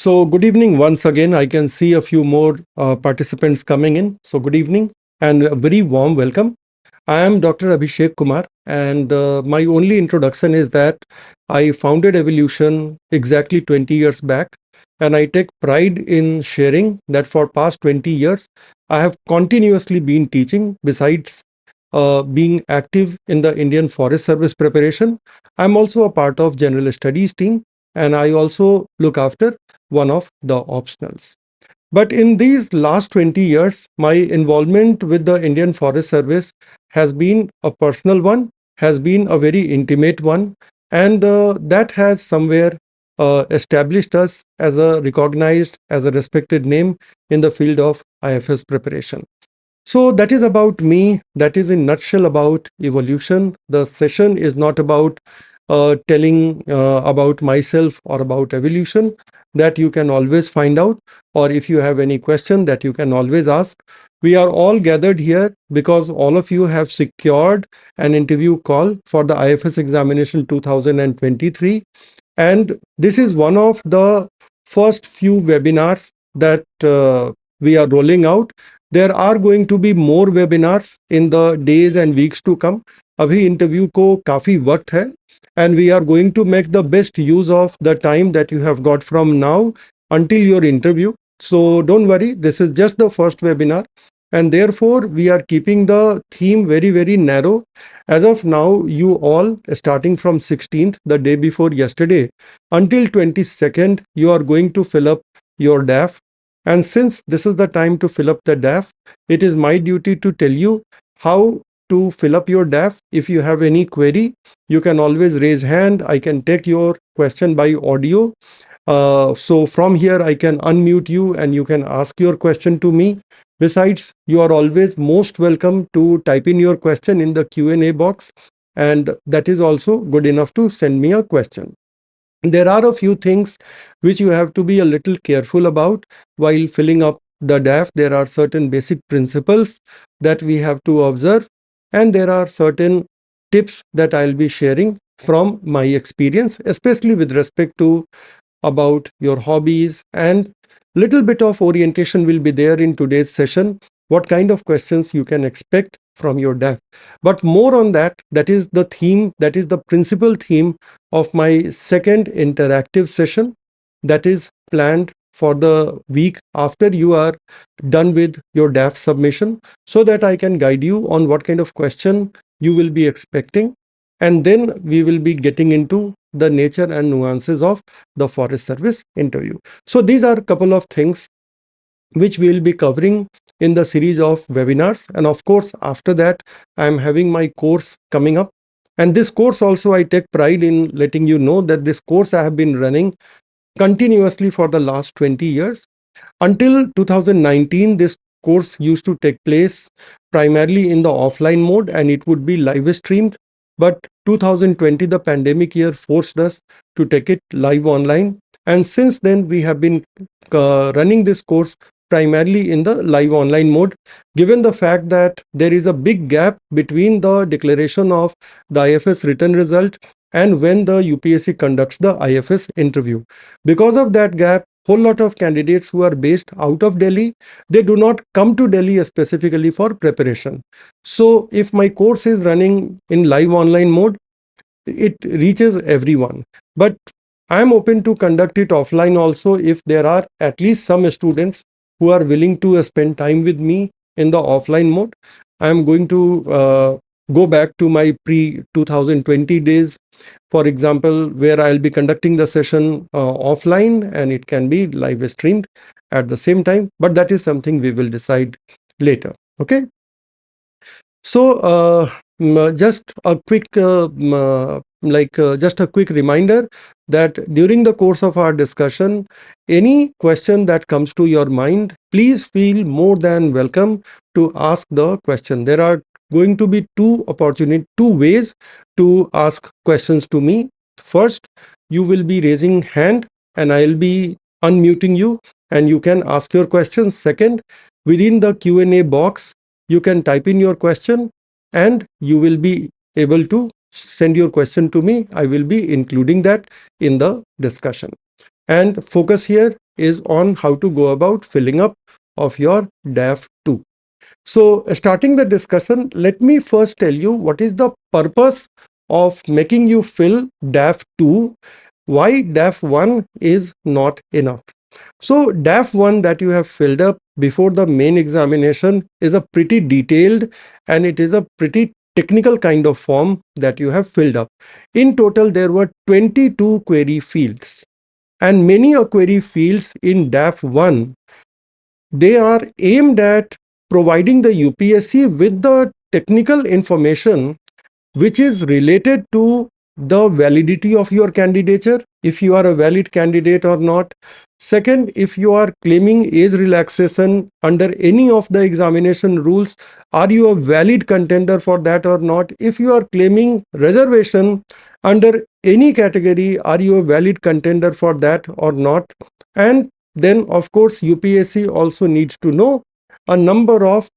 So good evening once again. I can see a few more participants coming in. So good evening and a very warm welcome. I am Dr. Abhishek Kumar, and my only introduction is that I founded Evolution exactly 20 years back, and I take pride in sharing that for past 20 years, I have continuously been teaching besides being active in the Indian Forest Service preparation. I'm also a part of General Studies team, and I also look after one of the optionals. But in these last 20 years, my involvement with the Indian Forest Service has been a personal one, has been a very intimate one, and that has somewhere established us as a recognized, as a respected name in the field of IFoS preparation. So that is about me. That is in nutshell about evolution. The session is not about telling about myself or about evolution. That you can always find out, or if you have any question that you can always ask. We are all gathered here because all of you have secured an interview call for the IFS examination 2023, and this is one of the first few webinars that we are rolling out. There are going to be more webinars in the days and weeks to come. अभी interview को काफी वक्त है, and we are going to make the best use of the time that you have got from now until your interview. So don't worry, this is just the first webinar, and therefore we are keeping the theme very narrow. As of now, you all, starting from 16th, the day before yesterday, until 22nd, you are going to fill up your DAF. And since this is the time to fill up the DAF, it is my duty to tell you how to fill up your DAF. If you have any query, you can always raise hand. I can take your question by audio. So from here, I can unmute you and you can ask your question to me. Besides, you are always most welcome to type in your question in the Q&A box, and that is also good enough to send me a question. There are a few things which you have to be a little careful about while filling up the DAF. There are certain basic principles that we have to observe, and there are certain tips that I'll be sharing from my experience, especially with respect to about your hobbies, and little bit of orientation will be there in today's session, what kind of questions you can expect from your DAF. But more on that, that is the theme, that is the principal theme of my second interactive session that is planned for the week after you are done with your DAF submission, so that I can guide you on what kind of question you will be expecting. And then we will be getting into the nature and nuances of the Forest Service interview. So these are a couple of things which we will be covering in the series of webinars. And of course, after that, I am having my course coming up. And this course also, I take pride in letting you know that this course I have been running continuously for the last 20 years. Until 2019, this course used to take place primarily in the offline mode, and it would be live streamed. But 2020, the pandemic year, forced us to take it live online. And since then, we have been running this course primarily in the live online mode, given the fact that there is a big gap between the declaration of the IFS written result and when the UPSC conducts the IFS interview. Because of that gap, whole lot of candidates who are based out of Delhi, they do not come to Delhi specifically for preparation. So if my course is running in live online mode, it reaches everyone. But I am open to conduct it offline also if there are at least some students who are willing to spend time with me in the offline mode. I am going to go back to my pre-2020 days, for example, where I'll be conducting the session offline, and it can be live streamed at the same time, but that is something we will decide later. Okay. So just a quick just a quick reminder that during the course of our discussion, any question that comes to your mind, please feel more than welcome to ask the question. There are going to be two ways to ask questions to me. First, you will be raising hand and I'll be unmuting you and you can ask your questions. Second, within the Q&A box, you can type in your question and you will be able to send your question to me. I will be including that in the discussion. And focus here, is on how to go about filling up of your DAF-II. So, starting the discussion, let me first tell you what is the purpose of making you fill DAF-II, why DAF-I is not enough. So, DAF-I that you have filled up before the main examination is a pretty detailed and it is a pretty technical kind of form that you have filled up. In total, there were 22 query fields, and many a query fields in DAF-I, they are aimed at providing the UPSC with the technical information which is related to the validity of your candidature, if you are a valid candidate or not. Second, if you are claiming age relaxation under any of the examination rules, are you a valid contender for that or not? If you are claiming reservation under any category, are you a valid contender for that or not? And then, of course, UPSC also needs to know a number of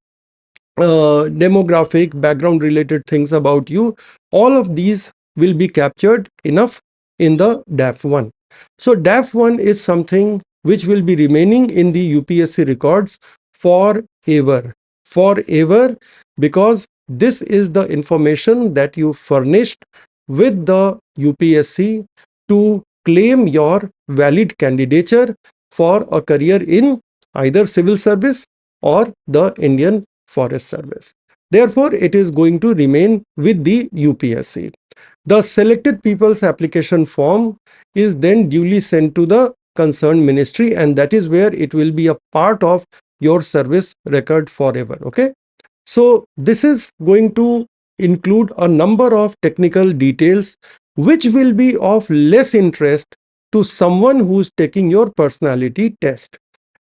demographic, background related things about you. All of these will be captured enough in the DAF-I. So DAF-I is something which will be remaining in the UPSC records forever. Forever, because this is the information that you furnished with the UPSC to claim your valid candidature for a career in either civil service or the Indian Forest Service. Therefore, it is going to remain with the UPSC. The selected people's application form is then duly sent to the concerned ministry, and that is where it will be a part of your service record forever. Okay. So this is going to include a number of technical details which will be of less interest to someone who's taking your personality test.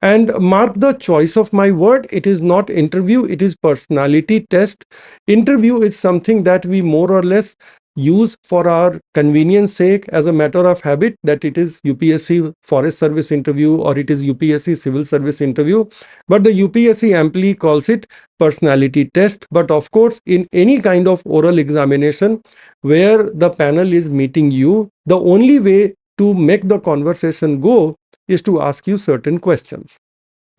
And mark the choice of my word, it is not interview, it is personality test. Interview is something that we more or less use for our convenience sake as a matter of habit, that it is UPSC Forest Service interview or it is UPSC Civil Service interview. But the UPSC amply calls it personality test. But of course, in any kind of oral examination where the panel is meeting you, the only way to make the conversation go is to ask you certain questions.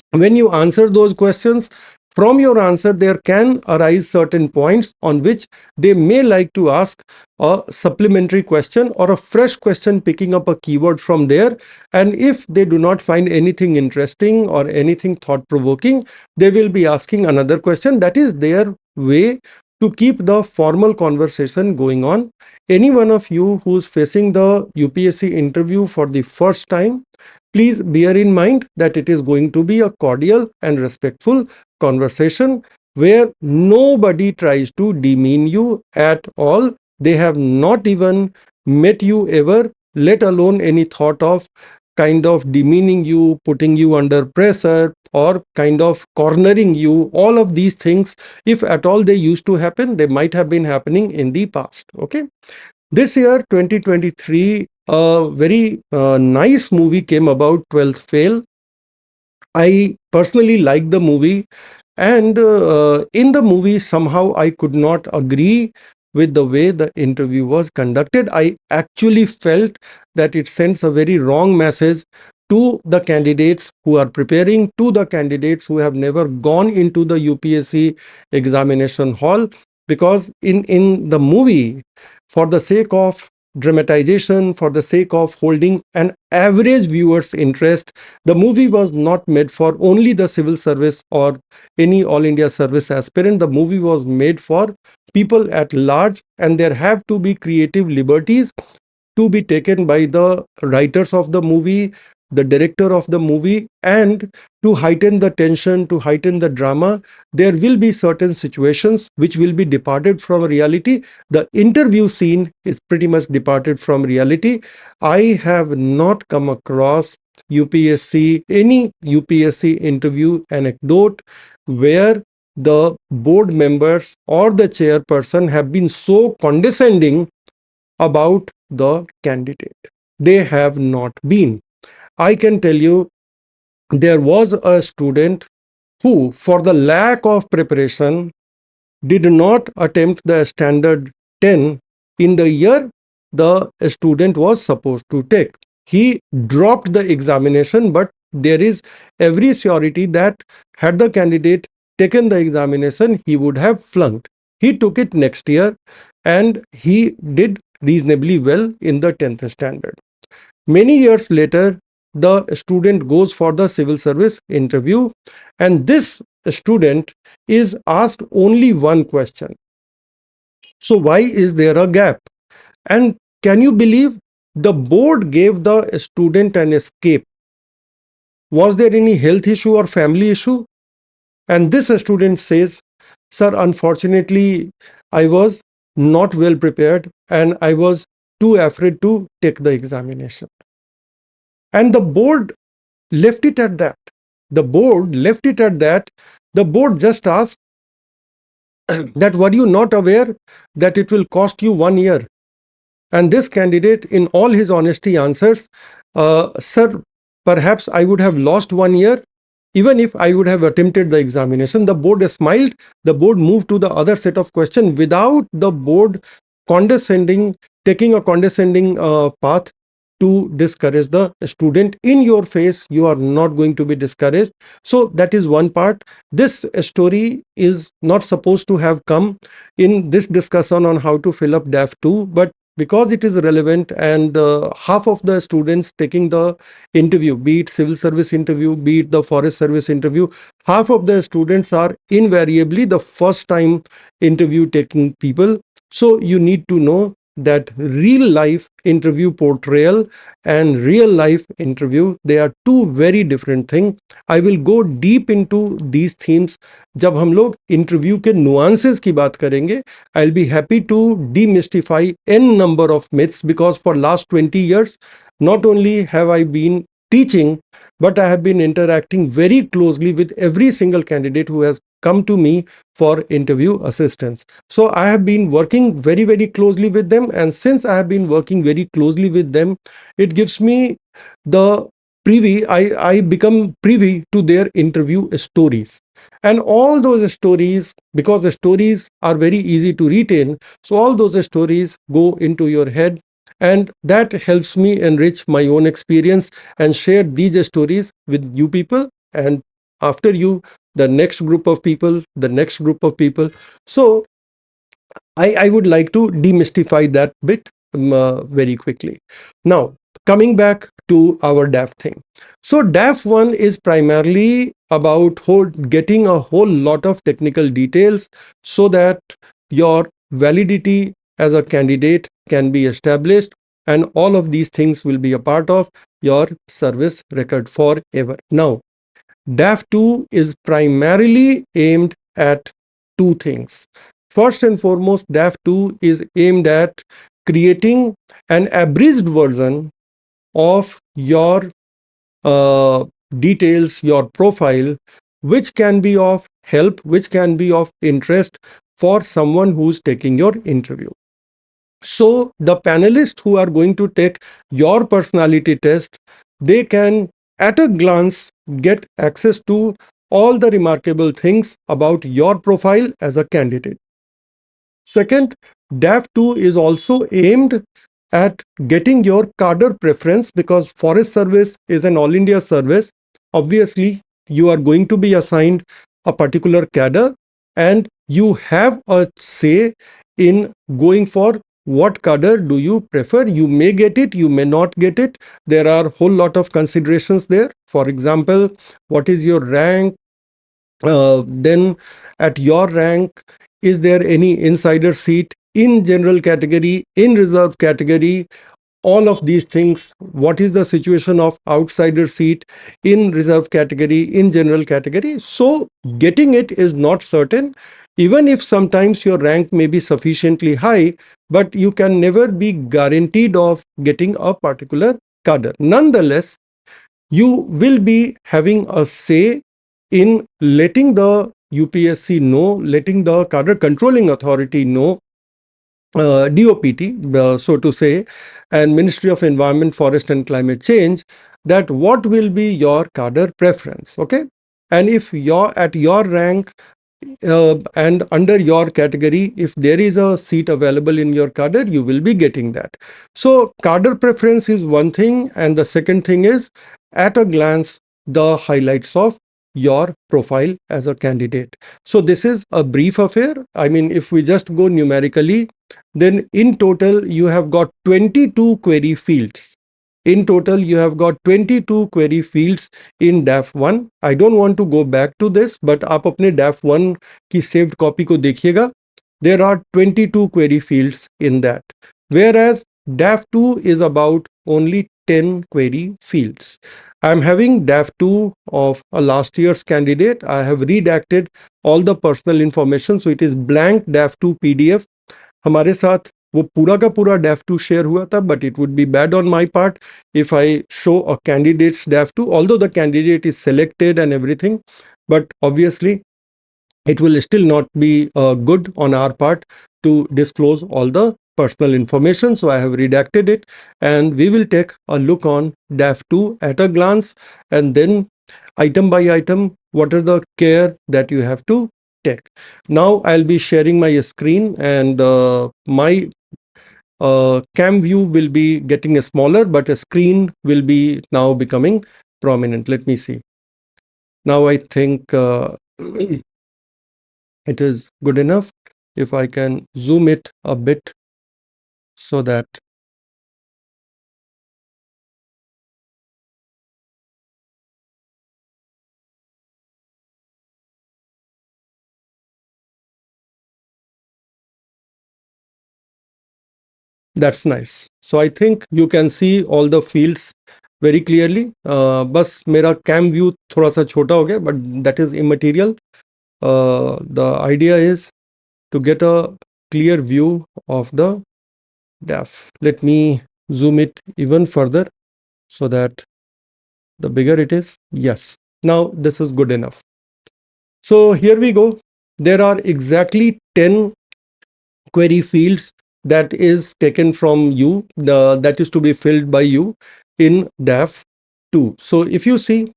When you answer those questions, from your answer, there can arise certain points on which they may like to ask a supplementary question or a fresh question, picking up a keyword from there. And if they do not find anything interesting or anything thought-provoking, they will be asking another question. That is their way to keep the formal conversation going on. Any one of you who's facing the UPSC interview for the first time, please bear in mind that it is going to be a cordial and respectful conversation where nobody tries to demean you at all. They have not even met you ever, let alone any thought of kind of demeaning you, putting you under pressure, or kind of cornering you. All of these things, if at all they used to happen, they might have been happening in the past. Okay. This year, 2023, a very nice movie came about, 12th Fail. I personally liked the movie, and in the movie, somehow I could not agree with the way the interview was conducted. I actually felt that it sends a very wrong message to the candidates who are preparing, to the candidates who have never gone into the UPSC examination hall, because in the movie, for the sake of dramatization, for the sake of holding an average viewer's interest, the movie was not made for only the civil service or any All India service aspirant. The movie was made for people at large, and there have to be creative liberties to be taken by the writers of the movie, the director of the movie, and to heighten the tension, to heighten the drama, there will be certain situations which will be departed from reality. The interview scene is pretty much departed from reality. I have not come across any UPSC interview anecdote where the board members or the chairperson have been so condescending about the candidate. They have not been. I can tell you, there was a student who, for the lack of preparation, did not attempt the standard 10 in the year the student was supposed to take. He dropped the examination, but there is every surety that had the candidate taken the examination, he would have flunked. He took it next year and he did reasonably well in the 10th standard. Many years later, the student goes for the civil service interview, and this student is asked only one question. So, why is there a gap? And can you believe the board gave the student an escape? Was there any health issue or family issue? And this student says, "Sir, unfortunately, I was not well prepared and I was too afraid to take the examination." And the board left it at that. The board left it at that. The board just asked that, "Were you not aware that it will cost you 1 year?" And this candidate, in all his honesty, answers, "Sir, perhaps I would have lost 1 year even if I would have attempted the examination." The board smiled. The board moved to the other set of questions without the board condescending, taking a condescending path to discourage the student. In your face, you are not going to be discouraged. So that is one part. This story is not supposed to have come in this discussion on how to fill up DAF-II, but because it is relevant, and half of the students taking the interview, be it civil service interview, be it the forest service interview, half of the students are invariably the first time interview taking people. So you need to know that real life interview portrayal and real life interview, they are two very different things. I will go deep into these themes जब हम लोग interview के nuances की बात करेंगे. I'll be happy to demystify n number of myths, because for last 20 years, not only have I been teaching, but I have been interacting very closely with every single candidate who has come to me for interview assistance. So I have been working very, very closely with them. And since I have been working very closely with them, it gives me the I become privy to their interview stories. And all those stories, because the stories are very easy to retain, so all those stories go into your head, and that helps me enrich my own experience and share these stories with you people, and after you, the next group of people, the next group of people. So I would like to demystify that bit very quickly. Now, coming back to our DAF thing. So DAF-I is primarily about getting a whole lot of technical details so that your validity as a candidate can be established, and all of these things will be a part of your service record forever. Now, DAF-II is primarily aimed at two things. First and foremost, DAF-II is aimed at creating an abridged version of your details, your profile, which can be of help, which can be of interest for someone who's taking your interview. So the panelists who are going to take your personality test, they can at a glance get access to all the remarkable things about your profile as a candidate. Second, DAF-II is also aimed at getting your cadre preference, because Forest Service is an all India service. Obviously, you are going to be assigned a particular cadre, and you have a say in going for what cadre do you prefer. You may get it, you may not get it. There are a whole lot of considerations there. For example, what is your rank? Then at your rank, is there any insider seat in general category, in reserve category? All of these things. What is the situation of outsider seat in reserve category, in general category? So getting it is not certain, even if sometimes your rank may be sufficiently high, but you can never be guaranteed of getting a particular cadre. Nonetheless, you will be having a say in letting the UPSC know, letting the cadre controlling authority know, DOPT, so to say, and Ministry of Environment, Forest and Climate Change, that what will be your cadre preference. Okay, and if you're at your rank and under your category, if there is a seat available in your cadre, you will be getting that. So cadre preference is one thing, and the second thing is, at a glance, the highlights of your profile as a candidate. So this is a brief affair. I mean, if we just go numerically, then in total you have got 22 query fields. In total, you have got 22 query fields in DAF-I. I don't want to go back to this, but आप अपने DAF-I की saved copy को देखिएगा. There are 22 query fields in that, whereas DAF-II is about only 10 query fields. I'm having DAF-II of a last year's candidate. I have redacted all the personal information, so it is blank DAF-II PDF. हमारे साथ वो पूरा का पूरा DAF-II share हुआ था, but it would be bad on my part if I show a candidate's DAF-II, although the candidate is selected and everything, but obviously it will still not be good on our part to disclose all the personal information. So I have redacted it, and we will take a look on DAF-II at a glance, and then item by item, what are the care that you have to take. Now I'll be sharing my screen, and my cam view will be getting smaller, but a screen will be now becoming prominent. Let me see. Now I think it is good enough if I can zoom it a bit so that that's nice. So I think you can see all the fields very clearly. बस मेरा cam view थोड़ा सा छोटा हो गया, but that is immaterial. The idea is to get a clear view of the DAF. Let me zoom it even further so that the bigger it is. Yes, now this is good enough. So here we go. There are exactly 10 query fields that is taken from you, that is to be filled by you in DAF-II. So if you see,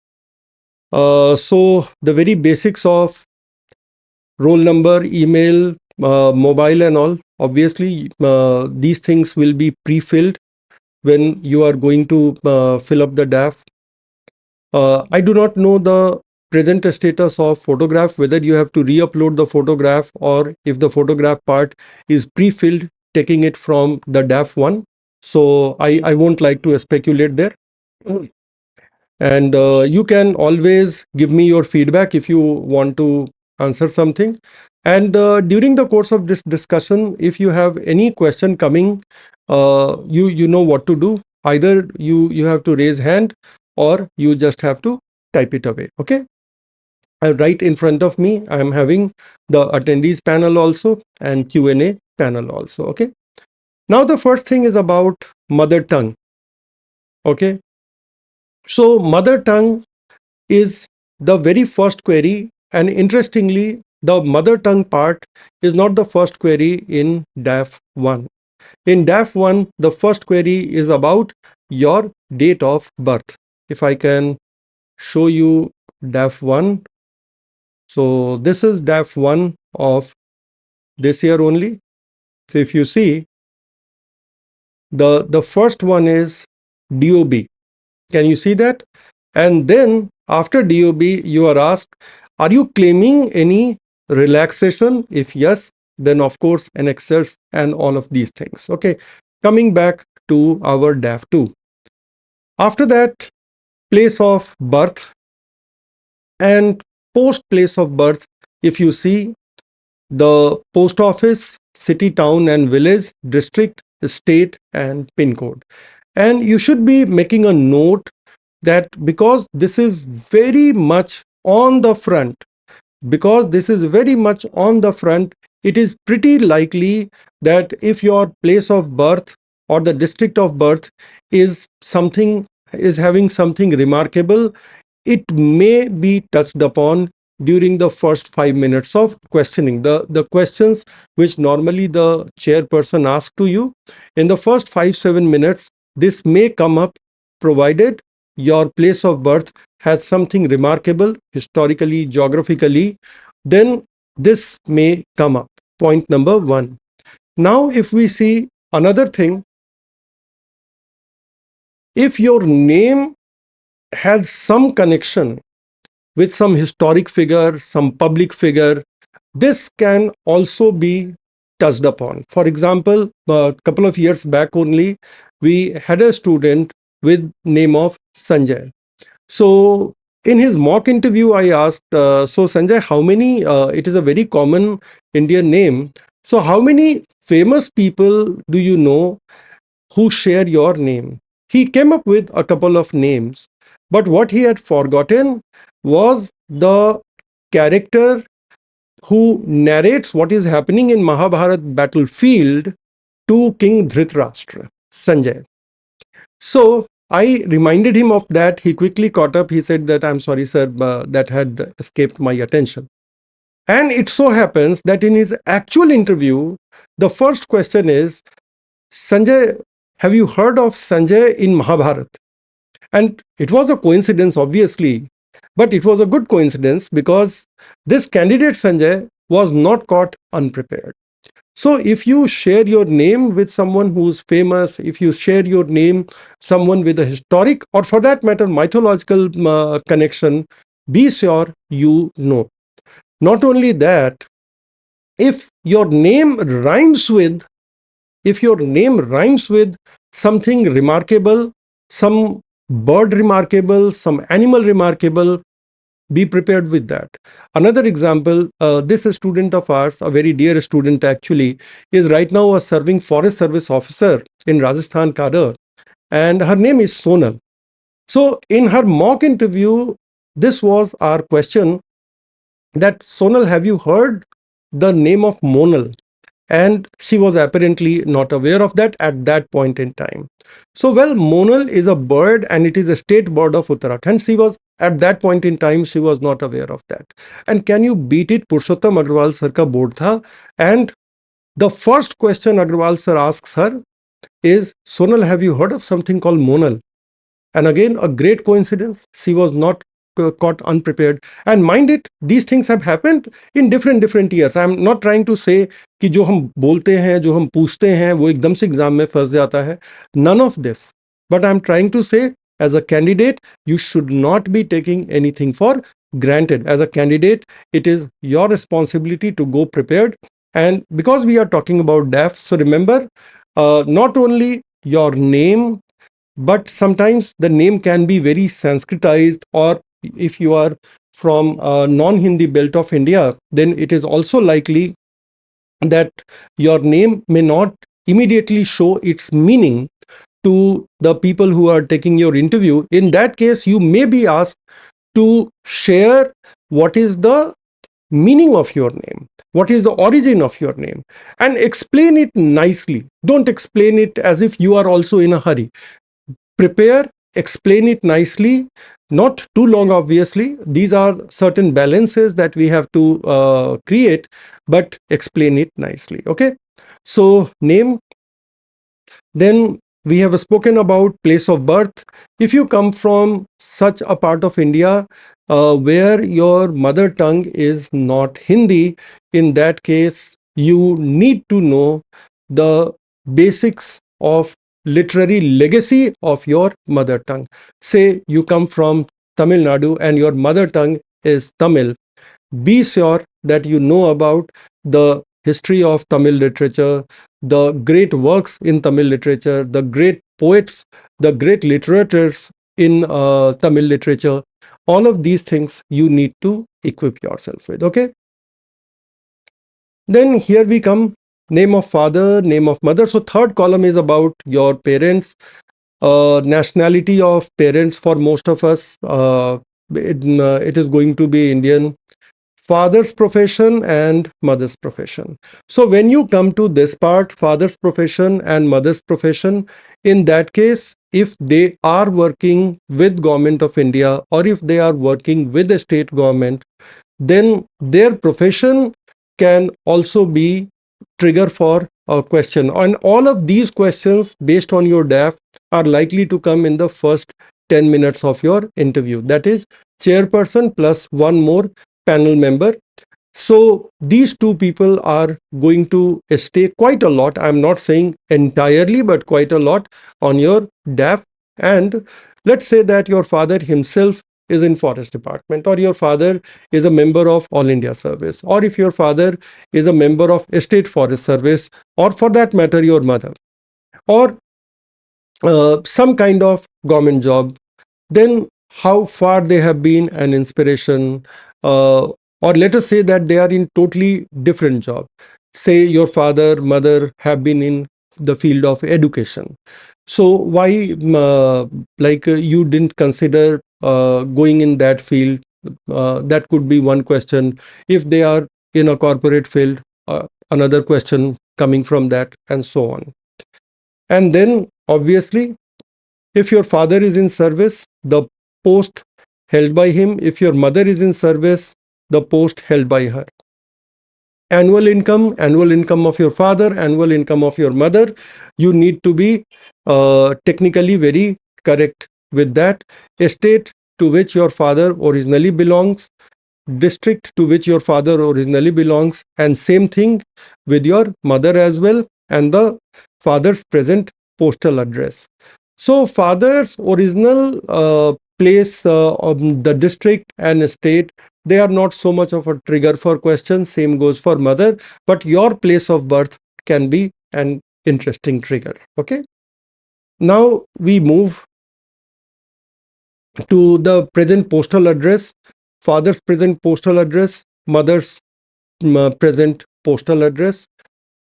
so the very basics of roll number, email, mobile and all, obviously these things will be pre-filled when you are going to fill up the DAF. I do not know the present status of photograph, whether you have to re-upload the photograph or if the photograph part is pre-filled, taking it from the DAF-I. So I won't like to speculate there. And you can always give me your feedback if you want to answer something. And during the course of this discussion, if you have any question coming, you know what to do. Either you have to raise hand or you just have to type it away. Okay. Right in front of me, I am having the attendees panel also and Q&A panel also. Okay. Now the first thing is about mother tongue. Okay. So mother tongue is the very first query, and interestingly, the mother tongue part is not the first query in DAF-I. In DAF-I, the first query is about your date of birth. If I can show you DAF-I. So this is DAF-I of this year only. So if you see, the first one is DOB. Can you see that? And then after DOB, you are asked, are you claiming any relaxation? If yes, then of course annexes and all of these things. Okay, coming back to our DAF-II. After that, place of birth and post place of birth. If you see, the post office, city, town and village, district, state and pin code. And you should be making a note that because this is very much on the front, it is pretty likely that if your place of birth or the district of birth is having something remarkable, it may be touched upon during the first 5 minutes of questioning. The questions which normally the chairperson asks to you, in the first 5-7 minutes, this may come up, provided your place of birth has something remarkable historically, geographically, then this may come up. Point number 1. Now, if we see another thing, if your name has some connection with some historic figure, some public figure, this can also be touched upon. For example, a couple of years back only, we had a student with name of Sanjay. So in his mock interview, I asked, so Sanjay, how many, it is a very common Indian name. So how many famous people do you know who share your name? He came up with a couple of names, but what he had forgotten was the character who narrates what is happening in Mahabharat battlefield to King Dhritarashtra, Sanjay. So I reminded him of that. He quickly caught up. He said that, I'm sorry, sir, that had escaped my attention. And it so happens that in his actual interview, the first question is, Sanjay, have you heard of Sanjay in Mahabharat? And it was a coincidence, obviously, but it was a good coincidence because this candidate Sanjay was not caught unprepared. So if you share your name with someone who's famous, if you share your name someone with a historic or for that matter mythological connection, be sure you know. Not only that, if your name rhymes with if your name rhymes with something remarkable, some bird remarkable, some animal remarkable, be prepared with that. Another example, this student of ours, a very dear student actually, is right now a serving forest service officer in Rajasthan cadre, and her name is Sonal. So in her mock interview, this was our question, that Sonal, have you heard the name of Monal? And she was apparently not aware of that at that point in time. So, well, Monal is a bird and it is a state bird of Uttarakhand. She was, at that point in time, she was not aware of that. And can you beat it? Purushottam Agrawal sir ka board tha, and the first question Agrawal sir asks her is, Sonal, have you heard of something called Monal? And again, a great coincidence. She was not caught unprepared. And mind it, these things have happened in different years. I'm not trying to say कि जो हम बोलते हैं, जो हम पूछते हैं, वो एकदम से एग्जाम में फंस जाता है. None of this. But I'm trying to say, as a candidate, you should not be taking anything for granted. As a candidate, it is your responsibility to go prepared. And because we are talking about DAF, so remember, not only your name, but sometimes the name can be very Sanskritized, or if you are from a non-Hindi belt of India, then it is also likely that your name may not immediately show its meaning to the people who are taking your interview. In that case, you may be asked to share what is the meaning of your name, what is the origin of your name, and explain it nicely. Don't explain it as if you are also in a hurry. Prepare, explain it nicely, not too long, obviously. These are certain balances that we have to create, but explain it nicely. Okay. So, name. Then we have spoken about place of birth. If you come from such a part of India where your mother tongue is not Hindi, in that case, you need to know the basics of literary legacy of your mother tongue. Say you come from Tamil Nadu and your mother tongue is Tamil. Be sure that you know about the history of Tamil literature, the great works in Tamil literature, the great poets, the great literators in Tamil literature. All of these things you need to equip yourself with. Okay. Then here we come, name of father, name of mother. So third column is about your parents, nationality of parents. For most of us, it is going to be Indian. Father's profession and mother's profession. So when you come to this part, father's profession and mother's profession, in that case, if they are working with Government of India or if they are working with the state government, then their profession can also be trigger for a question. And all of these questions based on your DAF are likely to come in the first 10 minutes of your interview. That is chairperson plus one more panel member. So these two people are going to stay quite a lot. I'm not saying entirely, but quite a lot on your DAF. And let's say that your father himself is in forest department, or your father is a member of All India Service, or if your father is a member of State Forest Service, or for that matter your mother, or some kind of government job, then how far they have been an inspiration, or let us say that they are in totally different job. Say your father, mother have been in the field of education, so why you didn't consider going in that field? That could be one question. If they are in a corporate field, another question coming from that, and so on. And then obviously, if your father is in service, the post held by him. If your mother is in service, the post held by her. Annual income of your father, annual income of your mother. You need to be technically very correct with that. Estate to which your father originally belongs, district to which your father originally belongs, and same thing with your mother as well, and the father's present postal address. So father's original place of the district and state, they are not so much of a trigger for questions. Same goes for mother, but your place of birth can be an interesting trigger. Okay. Now we move to the present postal address. Father's present postal address, mother's present postal address.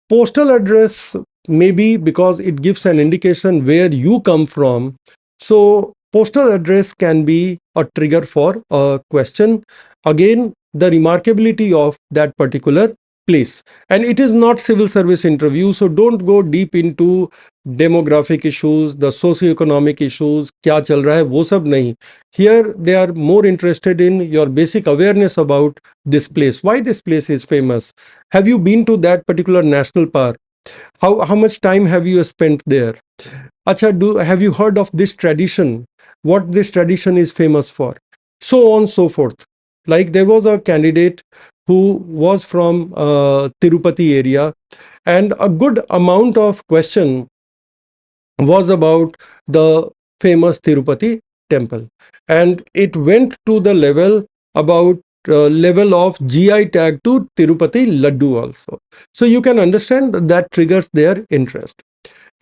Postal address, maybe because it gives an indication where you come from. So postal address can be a trigger for a question. Again, the remarkability of that particular place. And it is not civil service interview, so don't go deep into demographic issues, the socio-economic issues, kya chal raha hai, wo sab nahi. Here they are more interested in your basic awareness about this place, why this place is famous. Have you been to that particular national park? How much time have you spent there? Acha, have you heard of this tradition? What this tradition is famous for? So on, so forth. Like there was a candidate who was from Tirupati area, and a good amount of question was about the famous Tirupati temple, and it went to the level of GI tag to Tirupati Laddu also. So you can understand that triggers their interest.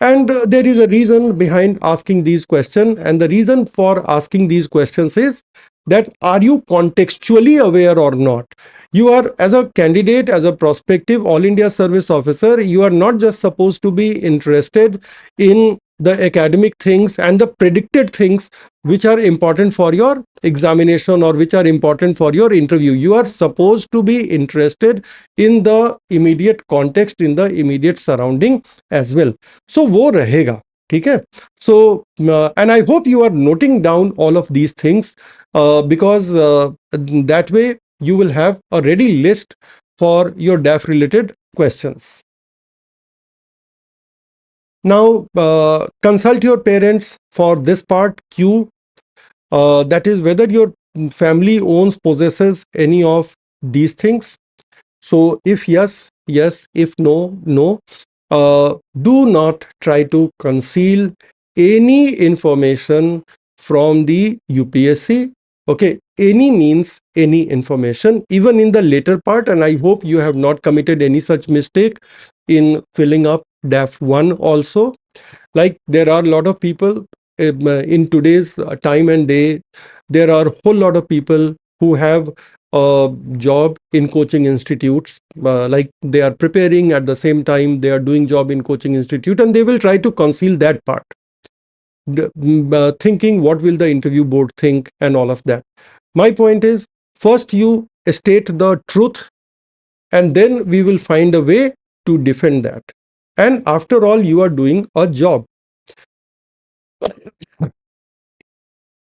And there is a reason behind asking these questions. And the reason for asking these questions is that are you contextually aware or not? You are, as a candidate, as a prospective All India Service Officer, you are not just supposed to be interested in the academic things and the predicted things which are important for your examination or which are important for your interview. You are supposed to be interested in the immediate context, in the immediate surrounding as well. So वो रहेगा, ठीक है? So and I hope you are noting down all of these things because that way you will have a ready list for your DAF related questions. Now consult your parents for this part Q, that is whether your family owns, possesses any of these things. So if yes, yes. If no, no. Do not try to conceal any information from the UPSC. Okay, any means any information, even in the later part, and I hope you have not committed any such mistake in filling up DAF-I also. Like there are a lot of people in today's time and day, there are a whole lot of people who have a job in coaching institutes, like they are preparing at the same time they are doing job in coaching institute, and they will try to conceal that part, thinking what will the interview board think and all of that. My point is, first you state the truth, and then we will find a way to defend that. And after all, you are doing a job.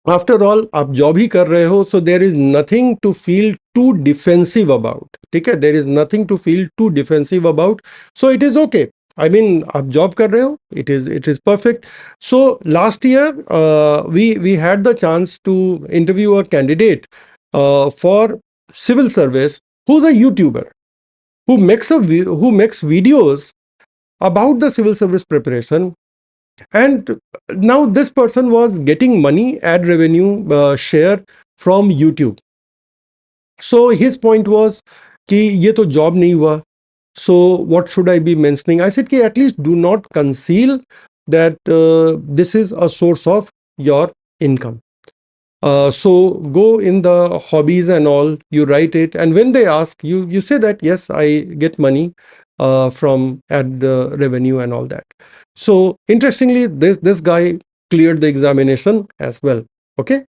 After all, आप job ही कर रहे हो, so there is nothing to feel too defensive about. ठीक है, there is nothing to feel too defensive about. So it is okay. I mean, आप job कर रहे हो, it is perfect. So last year we had the chance to interview a candidate for civil service who's a YouTuber who makes videos about the civil service preparation. And now this person was getting money, ad revenue share from YouTube. So his point was कि ये तो job नहीं हुआ. So what should I be mentioning? I said कि at least do not conceal that this is a source of your income. So go in the hobbies and all, you write it, and when they ask you, you say that yes, I get money from ad revenue and all that. So interestingly, this guy cleared the examination as well. Okay.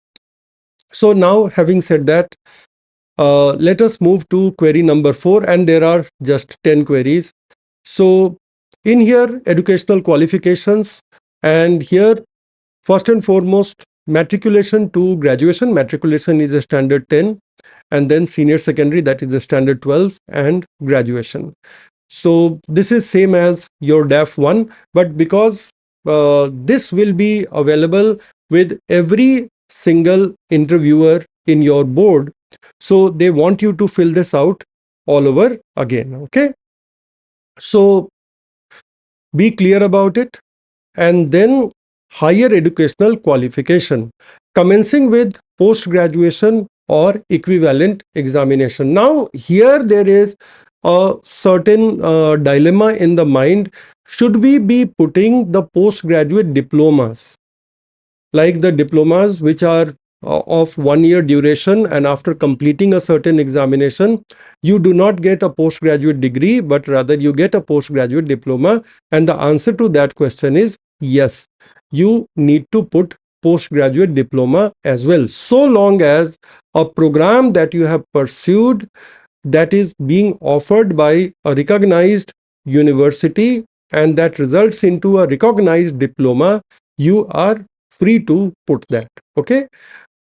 So now, having said that, let us move to query number 4, and there are just 10 queries. So in here, educational qualifications, and here, first and foremost, matriculation to graduation. Matriculation is a standard 10, and then senior secondary, that is a standard 12, and graduation. So this is same as your DAF-I, but because this will be available with every single interviewer in your board, so they want you to fill this out all over again. Okay. So be clear about it. And then higher educational qualification, commencing with post-graduation or equivalent examination. Now, here there is a certain dilemma in the mind. Should we be putting the postgraduate diplomas, like the diplomas which are of 1 year duration, and after completing a certain examination, you do not get a postgraduate degree, but rather you get a postgraduate diploma? And the answer to that question is yes, you need to put postgraduate diploma as well, so long as a program that you have pursued that is being offered by a recognized university and that results into a recognized diploma, you are free to put that. Okay.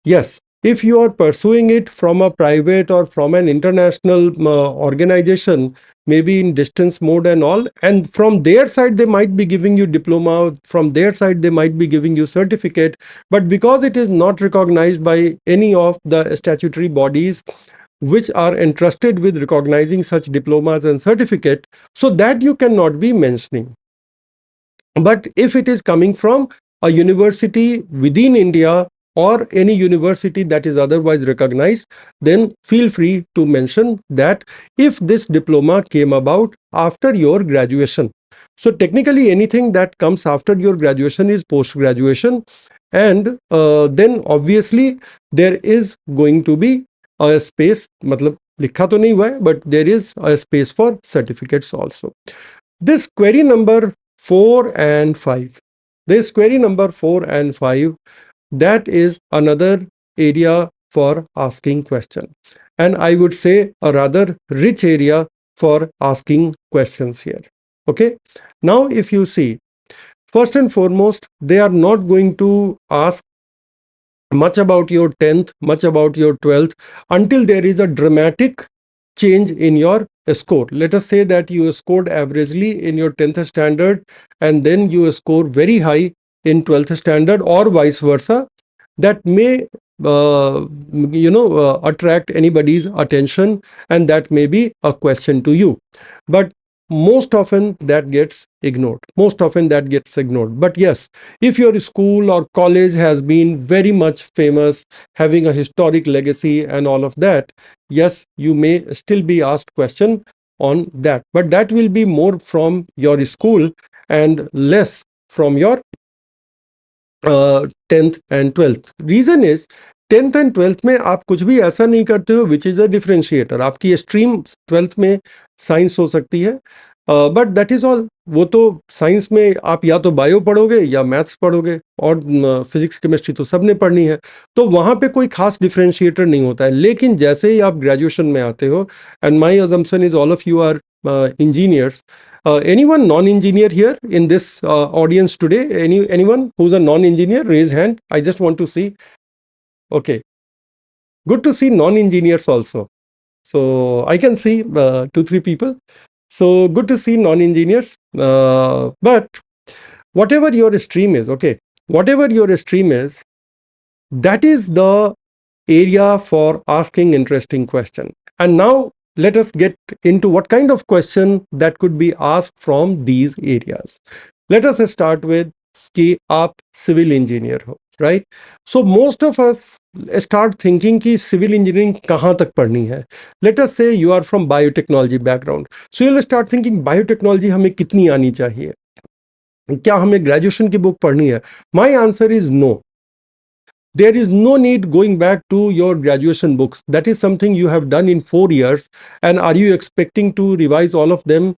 Yes, if you are pursuing it from a private or from an international organization, maybe in distance mode and all, and from their side they might be giving you diploma, from their side they might be giving you certificate, but because it is not recognized by any of the statutory bodies which are entrusted with recognizing such diplomas and certificate, so that you cannot be mentioning. But if it is coming from a university within India or any university that is otherwise recognized, then feel free to mention that if this diploma came about after your graduation. So technically anything that comes after your graduation is post-graduation, and then obviously there is going to be a space, मतलब लिखा तो नहीं हुआ है, but there is a space for certificates also. This query number 4 and 5. This query number 4 and 5, that is another area for asking question. And I would say a rather rich area for asking questions here. Okay. Now, if you see, first and foremost, they are not going to ask much about your 10th, much about your 12th, until there is a dramatic change in your score. Let us say that you scored averagely in your 10th standard and then you score very high in 12th standard, or vice versa. That may attract anybody's attention, and that may be a question to you. But most often that gets ignored. But yes, if your school or college has been very much famous, having a historic legacy and all of that, yes, you may still be asked question on that, but that will be more from your school and less from your 10th and 12th. Reason is 10th and 12th में आप कुछ भी ऐसा नहीं करते हो which is a differentiator. आपकी stream 12th में साइंस हो सकती है, बट दैट इज ऑल. वो तो साइंस में आप या तो बायो पढ़ोगे या मैथ्स पढ़ोगे, और फिजिक्स केमिस्ट्री तो सबने पढ़नी है, तो वहाँ पे कोई खास डिफरेंशिएटर नहीं होता है. लेकिन जैसे ही आप ग्रेजुएशन में आते हो, and my assumption is all of you are engineers. Anyone non-engineer here in this audience today? Anyone who's a non-engineer? Raise hand. I just want to see. Okay. Good to see non-engineers also. So I can see 2-3 people. So good to see non-engineers. But whatever your stream is, okay, whatever your stream is, that is the area for asking interesting question. And now let us get into what kind of question that could be asked from these areas. Let us start with कि आप civil engineer हो, right? So most of us start thinking कि civil engineering कहाँ तक पढ़नी है. Let us say you are from biotechnology background, so you will start thinking biotechnology हमें कितनी आनी चाहिए, क्या हमें ग्रेजुएशन की बुक पढ़नी है? My answer is no. There is no need going back to your graduation books. That is something you have done in 4 years. And are you expecting to revise all of them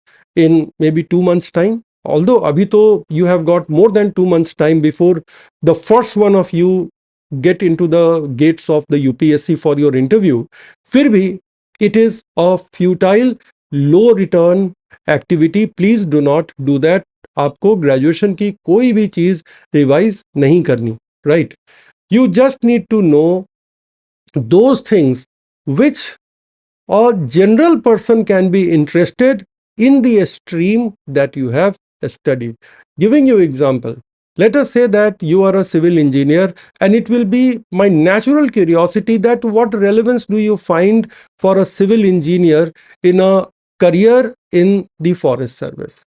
in maybe 2 months' time? Although abhi to you have got more than 2 months' time before the first one of you get into the gates of the UPSC for your interview, फिर भी it is a futile, low return activity. Please do not do that. आपको graduation की कोई भी चीज revise नहीं करनी, right? You just need to know those things which a general person can be interested in the stream that you have studied. Giving you example, let us say that you are a civil engineer, and it will be my natural curiosity that what relevance do you find for a civil engineer in a career in the forest service?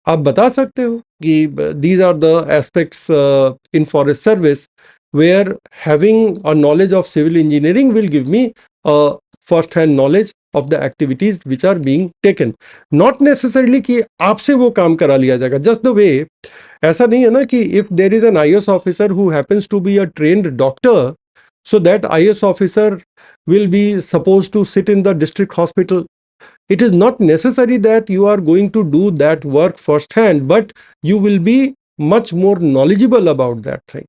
आप बता सकते हो कि these are the aspects in forest service where having a knowledge of civil engineering will give me a first hand knowledge of the activities which are being taken. Not necessarily कि आपसे वो काम करा लिया जाएगा. Just the way, ऐसा नहीं है ना कि if there is an IS officer who happens to be a trained doctor, so that IS officer will be supposed to sit in the district hospital. It is not necessary that you are going to do that work firsthand, but you will be much more knowledgeable about that thing.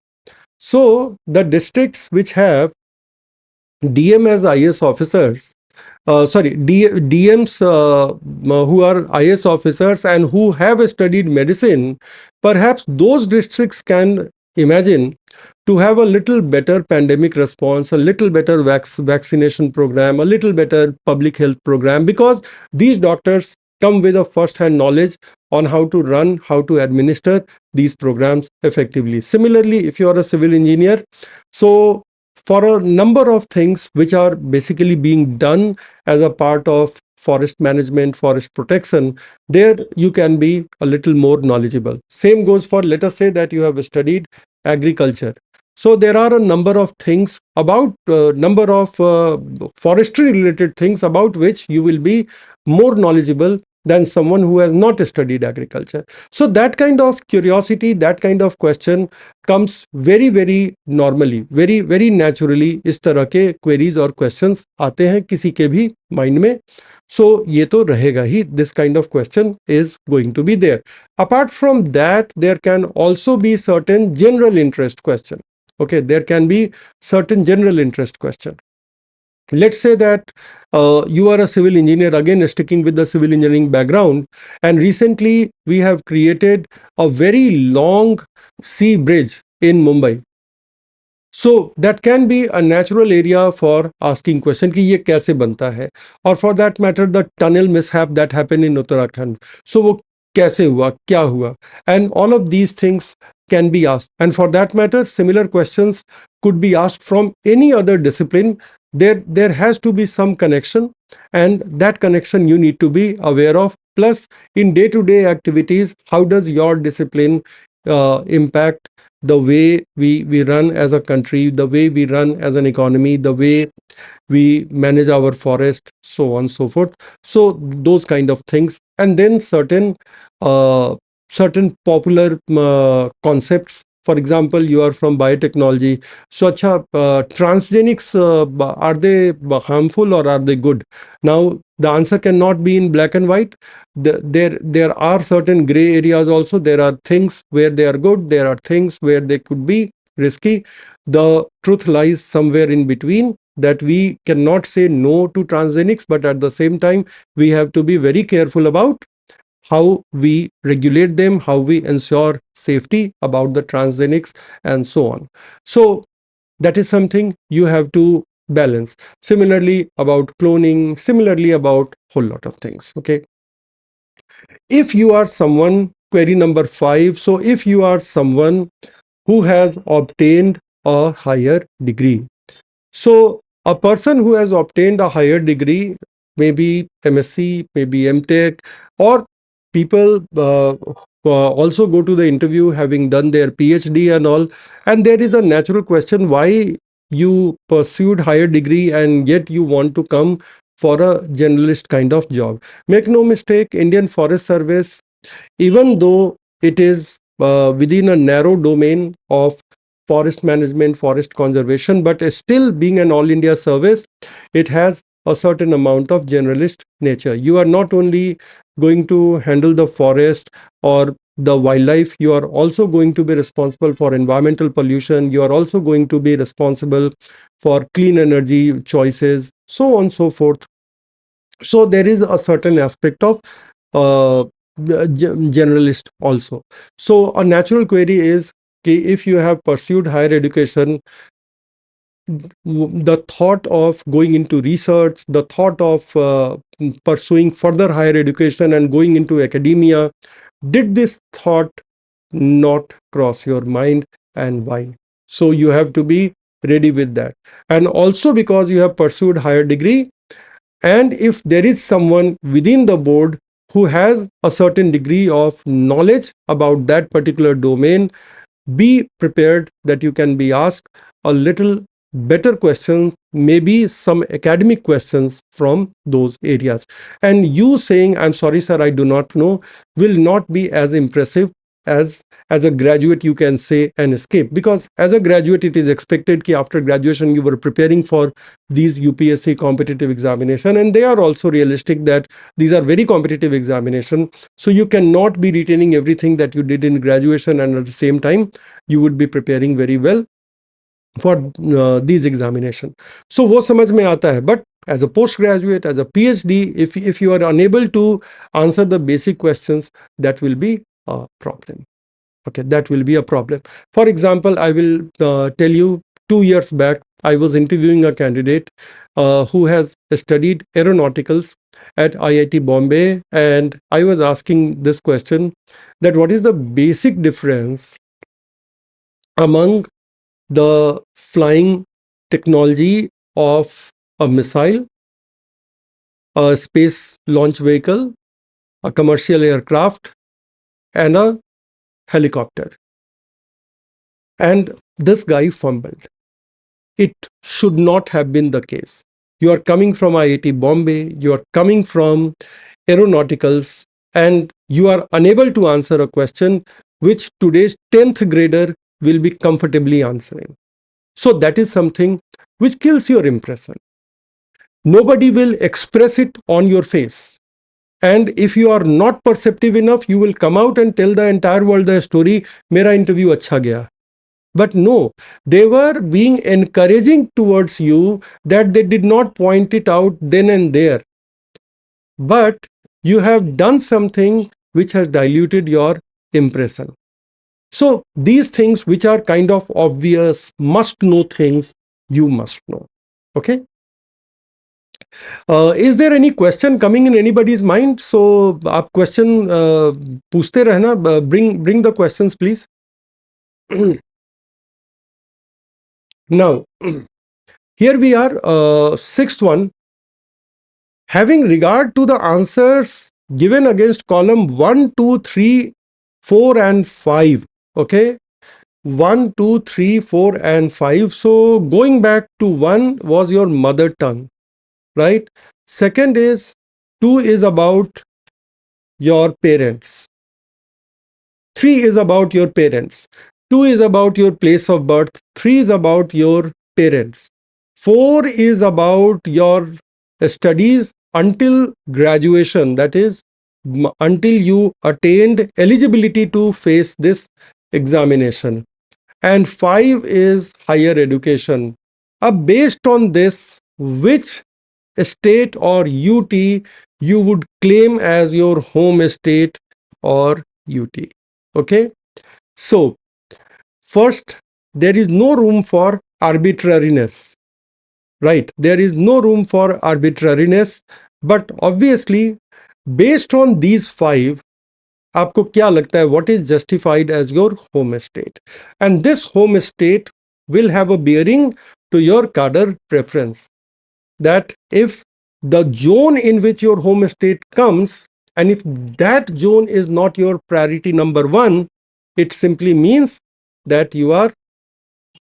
So the districts which have DM as IS officers, DMs who are IS officers and who have studied medicine, perhaps those districts can imagine to have a little better pandemic response, a little better vaccination program, a little better public health program, because these doctors come with a first-hand knowledge on how to run, how to administer these programs effectively. Similarly, if you are a civil engineer, so for a number of things which are basically being done as a part of forest management, forest protection, there you can be a little more knowledgeable. Same goes for, let us say that you have studied agriculture. So there are a number of things about number of forestry related things about which you will be more knowledgeable than someone who has not studied agriculture. So that kind of curiosity, that kind of question comes very very normally, very very naturally. इस तरह के queries और questions आते हैं किसी के भी mind में. So ये तो रहेगा ही. This kind of question is going to be there. Apart from that, there can also be certain general interest question. Okay, there can be certain general interest question. Let's say that you are a civil engineer, again sticking with the civil engineering background, and recently we have created a very long sea bridge in Mumbai. So that can be a natural area for asking question कि ये कैसे बनता है, or for that matter the tunnel mishap that happened in Uttarakhand. So वो कैसे हुआ, क्या हुआ, and all of these things can be asked. And for that matter, similar questions could be asked from any other discipline. There has to be some connection, and that connection you need to be aware of. Plus, in day-to-day activities, how does your discipline impact the way we run as a country, the way we run as an economy, the way we manage our forest, so on so forth. So those kind of things, and then certain popular concepts. For example, you are from biotechnology, so acha, transgenics, are they harmful or are they good? Now the answer cannot be in black and white. There are certain gray areas also. There are things where they are good, there are things where they could be risky. The truth lies somewhere in between, that we cannot say no to transgenics, but at the same time we have to be very careful about how we regulate them, how we ensure safety about the transgenics, and so on. So that is something you have to balance. Similarly about cloning, similarly about whole lot of things. Okay, if you are someone, query number 5, so if you are someone who has obtained a higher degree, so a person who has obtained a higher degree, maybe MSc, maybe MTech, or people also go to the interview having done their PhD and all. And there is a natural question why you pursued higher degree and yet you want to come for a generalist kind of job. Make no mistake, Indian Forest Service, even though it is within a narrow domain of forest management, forest conservation, but still being an all India service, it has a certain amount of generalist nature. You are not only going to handle the forest or the wildlife, you are also going to be responsible for environmental pollution, you are also going to be responsible for clean energy choices, so on and so forth. So there is a certain aspect of uh, generalist also. So a natural query is, if you have pursued higher education, the thought of going into research, the thought of pursuing further higher education and going into academia, did this thought not cross your mind, and why? So you have to be ready with that. And also, because you have pursued higher degree, and if there is someone within the board who has a certain degree of knowledge about that particular domain, be prepared that you can be asked a little better questions, maybe some academic questions from those areas. And you saying, I'm sorry, sir, I do not know, will not be as impressive as a graduate you can say and escape. Because as a graduate, it is expected that after graduation, you were preparing for these UPSC competitive examination, and they are also realistic that these are very competitive examination. So you cannot be retaining everything that you did in graduation, and at the same time, you would be preparing very well for these examination. So वो समझ में आता है. But as a postgraduate, as a PhD, if you are unable to answer the basic questions, that will be a problem. Okay, that will be a problem. For example, I will tell you, 2 years back, I was interviewing a candidate who has studied aeronauticals at IIT Bombay, and I was asking this question, that what is the basic difference among the flying technology of a missile, a space launch vehicle, a commercial aircraft, and a helicopter. And this guy fumbled. It should not have been the case. You are coming from IIT Bombay, you are coming from aeronauticals, and you are unable to answer a question which today's 10th grader will be comfortably answering. So that is something which kills your impression. Nobody will express it on your face. And if you are not perceptive enough, you will come out and tell the entire world the story, Mera interview acha gaya. But no, they were being encouraging towards you, that they did not point it out then and there. But you have done something which has diluted your impression. So these things which are kind of obvious, must know things, you must know. Okay. Is there any question coming in anybody's mind? So आप question पूछते रहना. Bring the questions, please. Now, here we are, sixth one. Having regard to the answers given against column 1, 2, 3, 4, and 5. Okay. 1, 2, 3, 4, and 5. So going back to 1 was your mother tongue, right? Second is 2 is about your parents. 3 is about your parents. 2 is about your place of birth. 3 is about your parents. 4 is about your studies until graduation, that is, until you attained eligibility to face this examination. And 5 is higher education. Based on this, which state or UT you would claim as your home state or UT? Okay. So first, there is no room for arbitrariness, right? There is no room for arbitrariness. But obviously, based on these 5, आपको क्या लगता है, what is justified as your home state? And this home state will have a bearing to your cadre preference. That if the zone in which your home state comes And if that zone is not your priority number one, it simply means that you are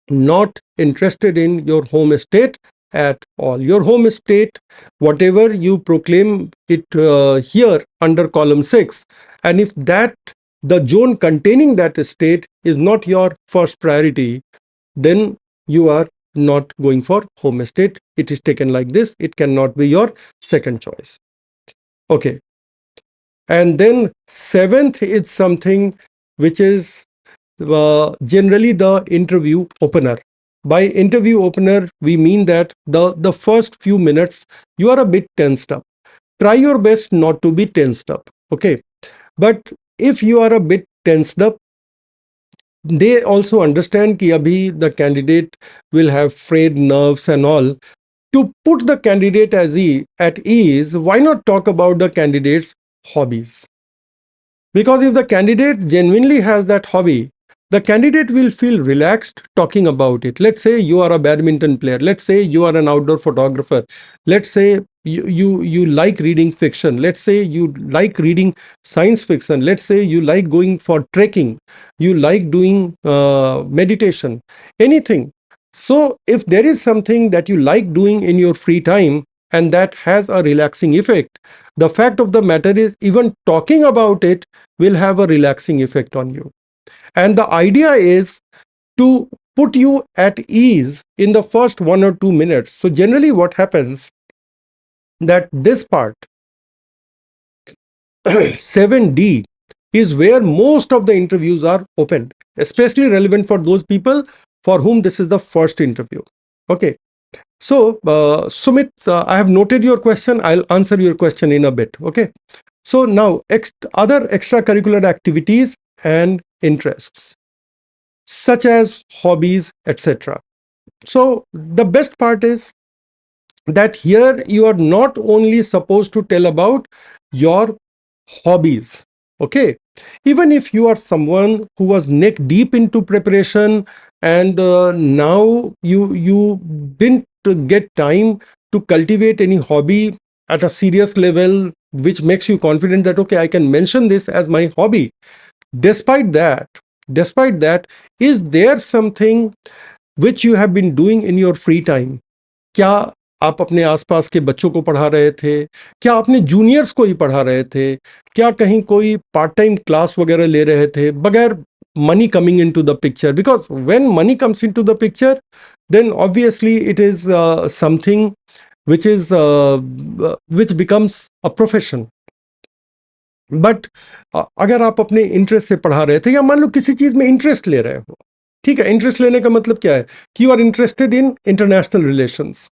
not interested in your home state at all. Your home state, whatever you proclaim it here under column 6, and if that the zone containing that state is not your first priority, then you are not going for home state. It is taken like this. It cannot be your second choice. Okay. And then seventh is something which is generally the interview opener. By interview opener, we mean that the first few minutes you are a bit tensed up. Try your best not to be tensed up. Okay. But if you are a bit tensed up, they also understand कि अभी the candidate will have frayed nerves and all. To put the candidate at ease, why not talk about the candidate's hobbies? Because if the candidate genuinely has that hobby, the candidate will feel relaxed talking about it. Let's say you are a badminton player. Let's say you are an outdoor photographer. Let's say you like reading fiction. Let's say you like reading science fiction. Let's say you like going for trekking. You like doing meditation, anything. So if there is something that you like doing in your free time and that has a relaxing effect, the fact of the matter is even talking about it will have a relaxing effect on you. And the idea is to put you at ease in the first 1 or 2 minutes. So generally what happens that this part 7D is where most of the interviews are opened, especially relevant for those people for whom this is the first interview. Okay. So, Sumit, I have noted your question. I'll answer your question in a bit. Okay. So now, other extracurricular activities and interests, such as hobbies, etc. So the best part is that here you are not only supposed to tell about your hobbies. Okay. Even if you are someone who was neck deep into preparation and now you didn't get time to cultivate any hobby at a serious level, which makes you confident that, okay, I can mention this as my hobby. Despite that, is there something which you have been doing in your free time? क्या आप अपने आसपास के बच्चों को पढ़ा रहे थे? क्या अपने जूनियर्स को ही पढ़ा रहे थे? क्या कहीं कोई पार्ट टाइम क्लास वगैरह ले रहे थे बगैर money coming into the picture? Because when money comes into the picture, then obviously it is something which is which becomes a profession. But अगर आप अपने इंटरेस्ट से पढ़ा रहे थे या मान लो किसी चीज में इंटरेस्ट ले रहे हो, ठीक है, इंटरेस्ट लेने का मतलब क्या है कि you are interested in international relations,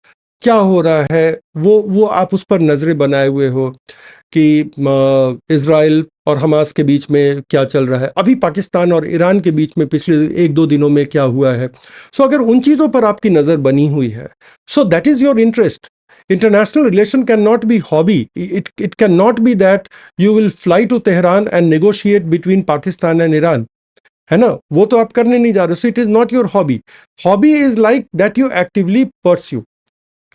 क्या हो रहा है वो आप उस पर नजरें बनाए हुए हो कि इजराइल और हमास के बीच में क्या चल रहा है, अभी पाकिस्तान और ईरान के बीच में पिछले 1-2 दिनों में क्या हुआ है. सो अगर उन चीज़ों पर आपकी नज़र बनी हुई है, so that is your interest. International relation cannot be hobby. It cannot be that you will fly to Tehran and negotiate between Pakistan and Iran. है ना, वो तो आप करने नहीं जा रहे. So it is not your hobby. Hobby is like that you actively pursue,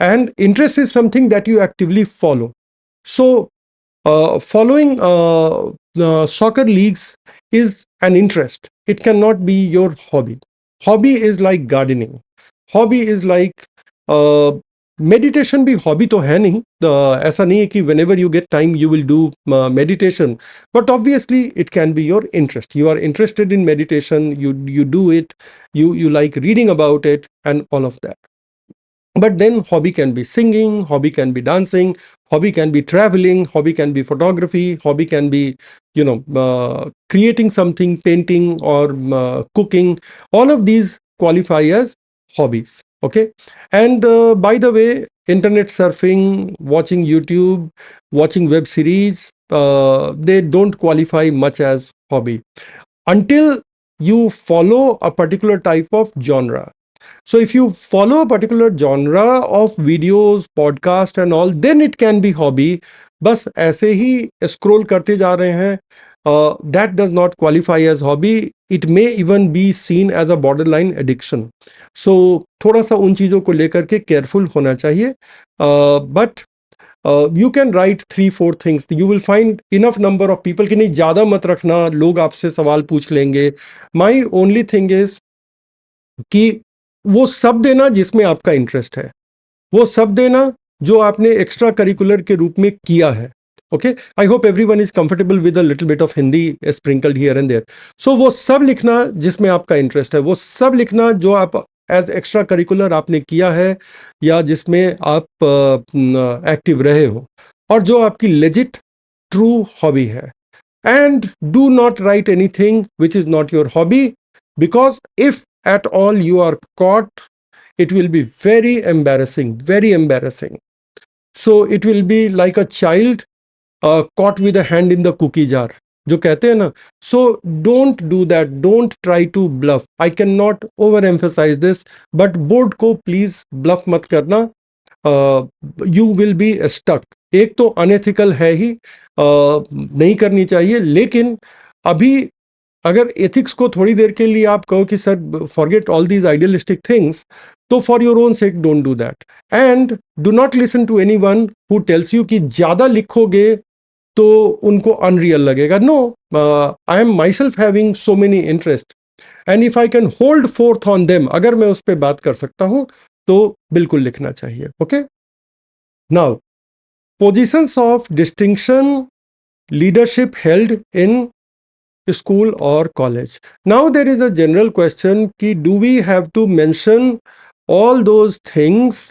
and interest is something that you actively follow. So following soccer leagues is an interest. It cannot be your hobby. Hobby is like gardening. Hobby is like meditation भी hobby तो है नहीं, ऐसा नहीं है कि whenever you get time you will do meditation, but obviously it can be your interest. You are interested in meditation, you do it, you like reading about it and all of that. But then hobby can be singing, hobby can be dancing, hobby can be traveling, hobby can be photography, hobby can be creating something, painting or cooking. All of these qualify as hobbies. Okay. And by the way, internet surfing, watching YouTube, watching web series, they don't qualify much as hobby until you follow a particular type of genre. So if you follow a particular genre of videos, podcast and all, then it can be hobby. बस ऐसे ही scroll करते जा रहे हैं, that does not qualify as hobby. It may even be seen as a borderline addiction. So थोड़ा सा उन चीज़ों को लेकर के केयरफुल होना चाहिए. But You can write 3-4 things. You will find enough number of people कि नहीं ज़्यादा मत रखना, लोग आपसे सवाल पूछ लेंगे. My only thing is कि वो सब देना जिसमें आपका इंटरेस्ट है, वो सब देना जो आपने एक्स्ट्रा करिकुलर के रूप में किया है. Okay, I hope everyone is comfortable with a little bit of Hindi sprinkled here and there. So वो सब लिखना जिसमें आपका इंटरेस्ट है, वो सब लिखना जो आप एज एक्स्ट्रा करिकुलर आपने किया है या जिसमें आप एक्टिव रहे हो, और जो आपकी लेजिट ट्रू हॉबी है. And do not write anything which is not your hobby, because if at all you are caught, it will be very embarrassing, very embarrassing. So it will be like a child caught with a hand in the cookie jar, जो कहते हैं ना. So don't do that, don't try to bluff. I cannot overemphasize this, but board को please bluff मत करना. You will be stuck. एक तो unethical है ही, नहीं करनी चाहिए. लेकिन अभी अगर एथिक्स को थोड़ी देर के लिए आप कहो कि sir forget all these idealistic things, तो for your own sake don't do that. And do not listen to anyone who tells you कि ज़्यादा लिखोगे तो उनको अनरियल लगेगा. No, I am myself having so many interest, and if I can hold forth on them, अगर मैं उस पर बात कर सकता हूँ तो बिल्कुल लिखना चाहिए. Okay, now positions of distinction leadership held in school और college. Now there is a general question कि do we have to mention all those things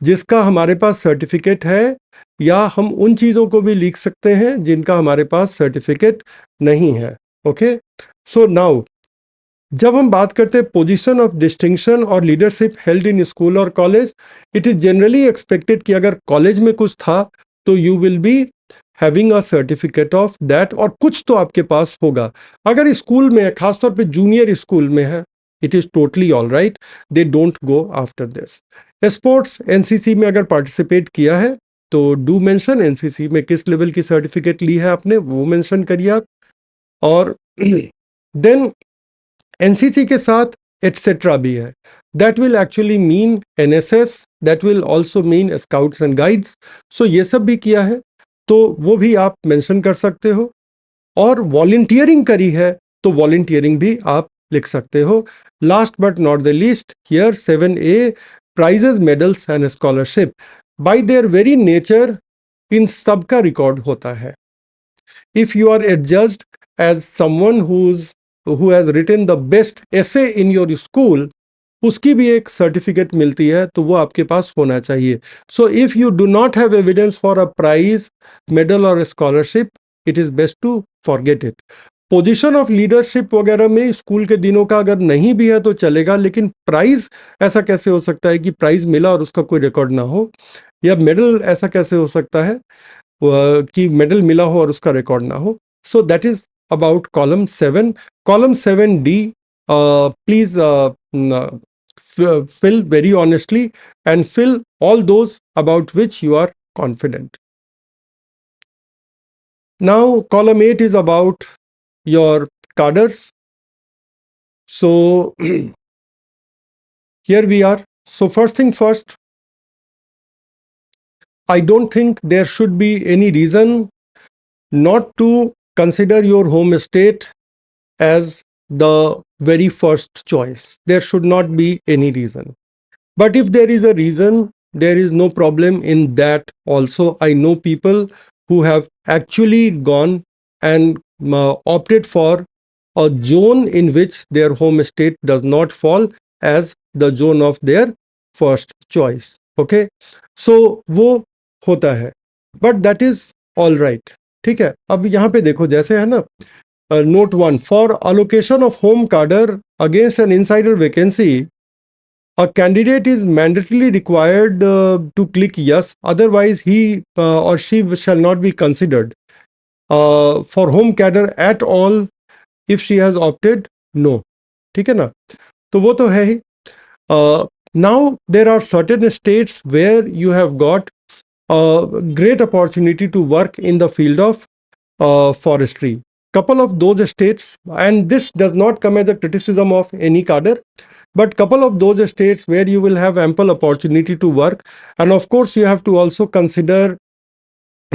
जिसका हमारे पास सर्टिफिकेट है, या हम उन चीज़ों को भी लिख सकते हैं जिनका हमारे पास सर्टिफिकेट नहीं है. ओके, सो नाउ जब हम बात करते हैं पोजीशन ऑफ डिस्टिंक्शन और लीडरशिप हेल्ड इन स्कूल और college, it is generally expected कि अगर कॉलेज में कुछ था तो you will be having a certificate of that, और कुछ तो आपके पास होगा. अगर स्कूल में, खासतौर पे जूनियर स्कूल में है, it is totally all right, they don't go after this. Sports NCC में अगर पार्टिसिपेट किया है तो डू मेंशन एनसीसी में किस लेवल की सर्टिफिकेट ली है आपने, वो मेंशन करिए आप. और देन एनसीसी के साथ एटसेट्रा भी है. That will actually mean NSS, that will also mean scouts and guides. So ये सब भी किया है तो वो भी आप मेंशन कर सकते हो. और वॉलंटियरिंग करी है तो वॉलंटियरिंग भी आप लिख सकते हो. Last but not the least, here 7A, prizes, medals and scholarship. By their very nature in सब का रिकॉर्ड होता है. If you are adjudged as someone who has written the best essay in your school, उसकी भी एक certificate मिलती है, तो वो आपके पास होना चाहिए. So if you do not have evidence for a prize, medal और scholarship, it is best to forget it. Position of leadership वगैरह में स्कूल के दिनों का अगर नहीं भी है तो चलेगा, लेकिन प्राइज ऐसा कैसे हो सकता है कि प्राइज मिला और उसका कोई रिकॉर्ड ना हो, या मेडल ऐसा कैसे हो सकता है कि मेडल मिला हो और उसका रिकॉर्ड ना हो. So that is about column 7. Column 7D, please fill very honestly and fill all those about which you are confident. Now column 8 is about your cadres. So here we are. So first thing first, I don't think there should be any reason not to consider your home state as the very first choice. There should not be any reason. But if there is a reason, there is no problem in that also. I know people who have actually gone and opted for a zone in which their home state does not fall as the zone of their first choice. Okay, so वो होता है, but that is all right. ठीक है. अब यहाँ पे देखो, जैसे है ना, note 1, for allocation of home cadre against an insider vacancy, a candidate is mandatorily required to click yes, otherwise he or she shall not be considered for home cadre at all if she has opted no. ठीक है ना, तो वो तो है ही. Now there are certain states where you have got a great opportunity to work in the field of forestry. Couple of those states, and this does not come as a criticism of any cadre, but couple of those states where you will have ample opportunity to work. And of course you have to also consider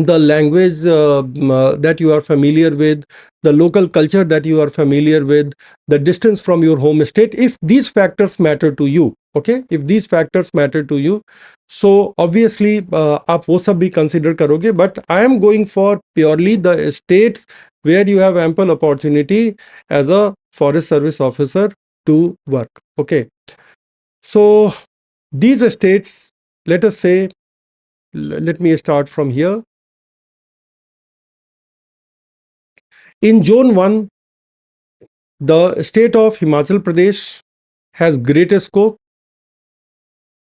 the language that you are familiar with, the local culture that you are familiar with, the distance from your home state, if these factors matter to you, okay, if these factors matter to you, so obviously आप वो सब भी consider करोगे, but I am going for purely the states where you have ample opportunity as a forest service officer to work, okay. So these states, let us say, let me start from here. In Zone 1, the state of Himachal Pradesh has great scope.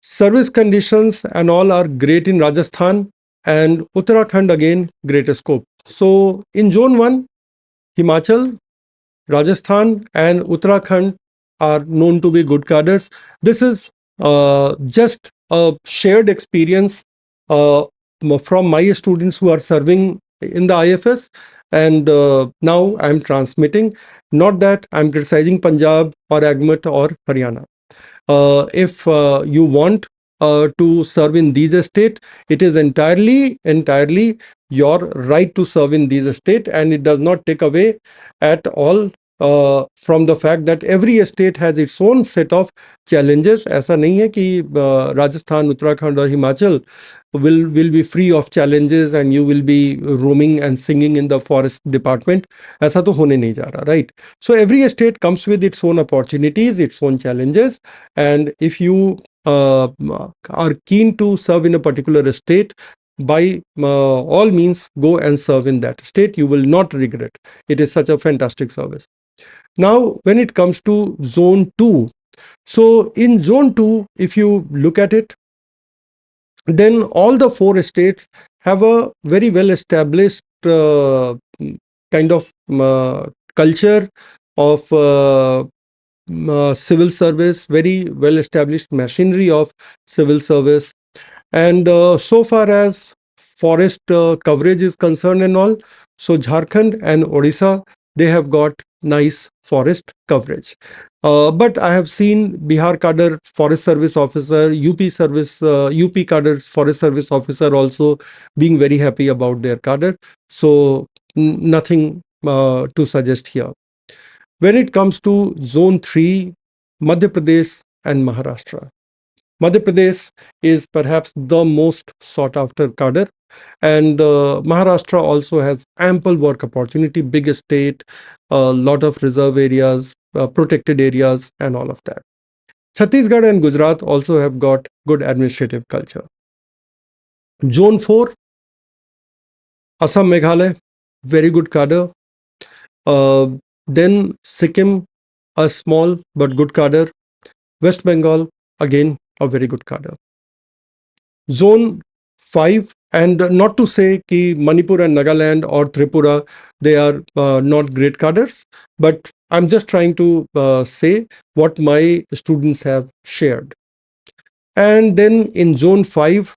Service conditions and all are great in Rajasthan, and Uttarakhand again great scope. So in Zone 1, Himachal, Rajasthan and Uttarakhand are known to be good cadres. This is just a shared experience uh, from my students who are serving in the IFS, and now I'm transmitting. Not that I'm criticizing Punjab or Agmat or Haryana. If you want to serve in these state, it is entirely your right to serve in these state, and it does not take away at all from the fact that every state has its own set of challenges. ऐसा नहीं है कि राजस्थान, उत्तराखंड और Himachal will be free of challenges and you will be roaming and singing in the forest department. ऐसा तो होने नहीं जा रहा, right? So every state comes with its own opportunities, its own challenges, and if you are keen to serve in a particular state, by all means go and serve in that state. You will not regret. It is such a fantastic service. Now when it comes to Zone 2, so in Zone 2, if you look at it, then all the four states have a very well established kind of culture of civil service, very well established machinery of civil service. And so far as forest coverage is concerned and all, so Jharkhand and Odisha, they have got nice forest coverage. But I have seen Bihar cadre forest service officer, UP cadre forest service officer also being very happy about their cadre. So nothing to suggest here. When it comes to Zone 3, Madhya Pradesh and Maharashtra. Madhya Pradesh is perhaps the most sought after cadre, and Maharashtra also has ample work opportunity, big state, a lot of reserve areas, protected areas, and all of that. Chhattisgarh and Gujarat also have got good administrative culture. Zone 4, Assam, Meghalaya, very good cadre. Then Sikkim, a small but good cadre. West Bengal, again, a very good cadre. Zone 5, and not to say कि Manipur and Nagaland or Tripura, they are not great cadres, but I'm just trying to say what my students have shared. And then in Zone 5,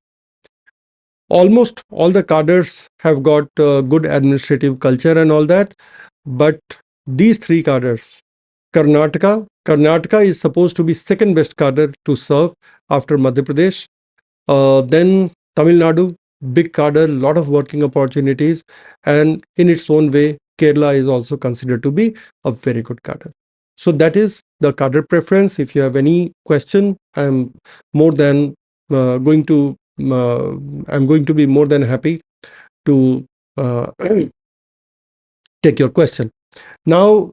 almost all the cadres have got good administrative culture and all that, but these three cadres, Karnataka is supposed to be second best cadre to serve after Madhya Pradesh. Then Tamil Nadu, big cadre, lot of working opportunities, and in its own way, Kerala is also considered to be a very good cadre. So that is the cadre preference. If you have any question, I'm more than going to be more than happy to take your question. Now,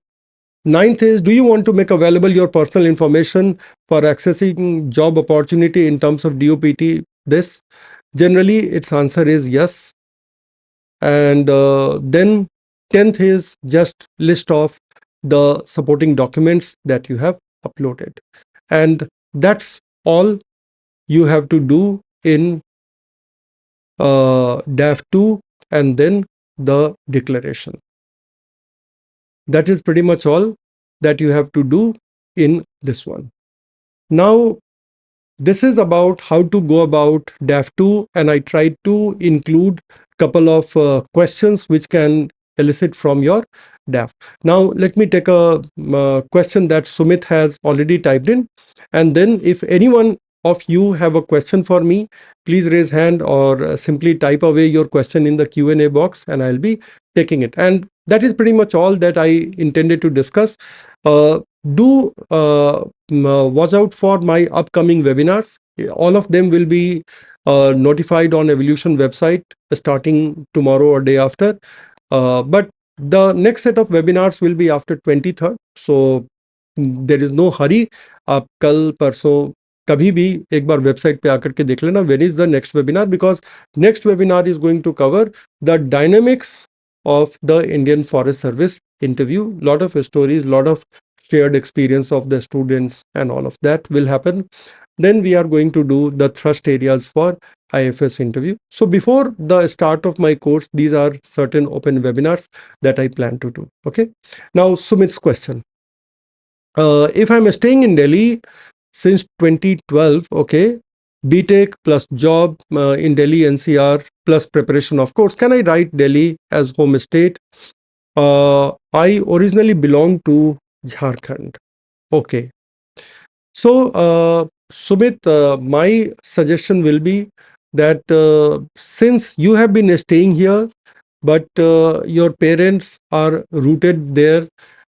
ninth is, do you want to make available your personal information for accessing job opportunity in terms of DOPT? This generally its answer is yes. And then 10th is just list of the supporting documents that you have uploaded. And that's all you have to do in DAF-II and then the declaration. That is pretty much all that you have to do in this one. Now, this is about how to go about DAF-II, and I tried to include a couple of questions which can elicit from your DAF. Now, let me take a question that Sumit has already typed in, and then if anyone of you have a question for me, please raise hand or simply type away your question in the Q&A box and I'll be taking it. And that is pretty much all that I intended to discuss. Do watch out for my upcoming webinars. All of them will be notified on Evolution website starting tomorrow or day after. But the next set of webinars will be after 23rd. So there is no hurry. आप कल परसों कभी भी एक बार website पे आकर के देख लेना when is the next webinar, because next webinar is going to cover the dynamics of the Indian Forest Service interview. Lot of stories, lot of shared experience of the students and all of that will happen. Then we are going to do the thrust areas for IFoS interview. So before the start of my course, these are certain open webinars that I plan to do. Okay. Now Sumit's question. If I'm staying in Delhi since 2012, okay, BTech plus job in Delhi NCR plus preparation, of course, can I write Delhi as home state? I originally belong to Jharkhand. Okay. So, Sumit, my suggestion will be that since you have been staying here, but your parents are rooted there,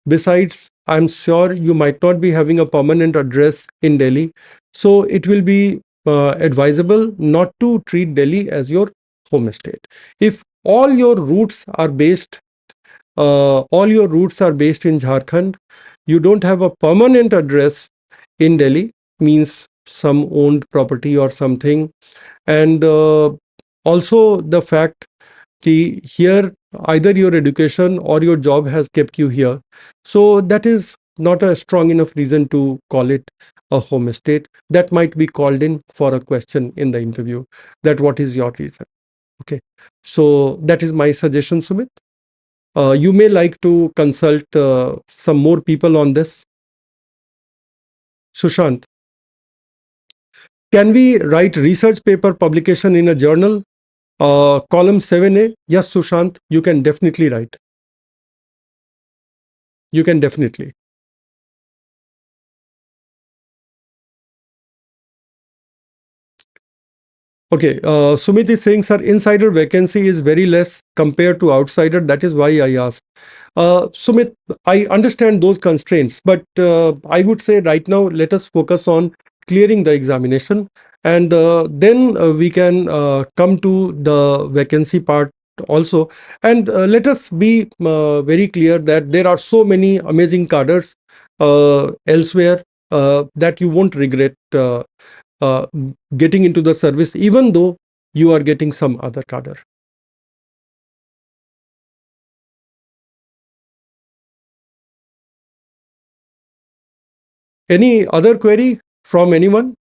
besides, I'm sure you might not be having a permanent address in Delhi. So, it will be advisable not to treat Delhi as your home state. If all your roots are based in Jharkhand, you don't have a permanent address in Delhi, means some owned property or something, and also the fact that here either your education or your job has kept you here, so that is not a strong enough reason to call it a home state. That might be called in for a question in the interview, that what is your reason. Okay, so that is my suggestion, Sumit. You may like to consult some more people on this. Sushant, can we write research paper publication in a journal? Column 7A? Yes, Sushant, you can definitely write. You can definitely. Okay, Sumit is saying, sir, insider vacancy is very less compared to outsider. That is why I asked. Sumit, I understand those constraints, but I would say right now, let us focus on clearing the examination, and then we can come to the vacancy part also. And let us be very clear that there are so many amazing cadres elsewhere that you won't regret uh, getting into the service, even though you are getting some other cadre. Any other query from anyone?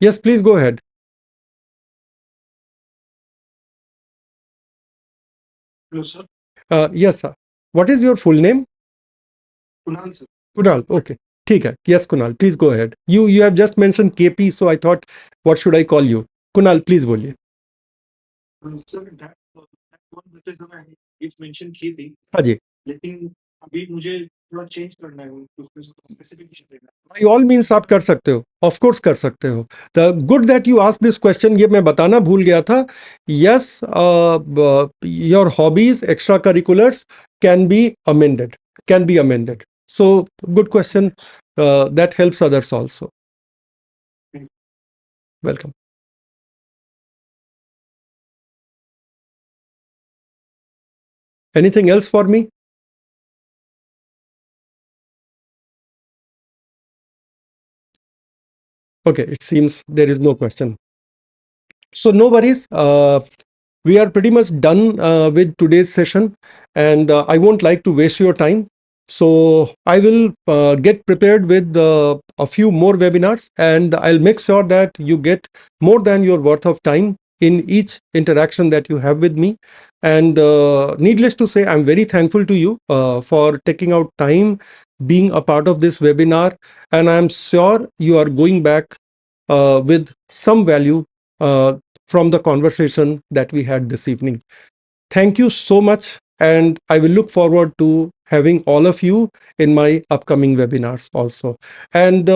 Yes, please go ahead. Hello, sir. Yes, sir. What is your full name? Kunal, sir. Kunal. Okay. ठीक है. Yes, Kunal. Please go ahead. You have just mentioned KP, so I thought, what should I call you? Kunal, please बोलिए. Sir, that one बच्चे जो मैं इस mention की थी, हाँ जी. लेकिन अभी मुझे थोड़ा चेंज करना है उसमें स्पेसिफिकेशन देना है। By all means आप कर सकते हो, of course कर सकते हो. The good that you asked this question, ये मैं बताना भूल गया था. Yes, your hobbies, extracurriculars can be amended. So good question. That helps others also. Welcome. Anything else for me? Okay, it seems there is no question. So no worries. We are pretty much done with today's session, and I won't like to waste your time. So I will get prepared with a few more webinars, and I'll make sure that you get more than your worth of time in each interaction that you have with me. And needless to say, I'm very thankful to you for taking out time, being a part of this webinar, and I'm sure you are going back with some value from the conversation that we had this evening. Thank you so much, and I will look forward to having all of you in my upcoming webinars also. And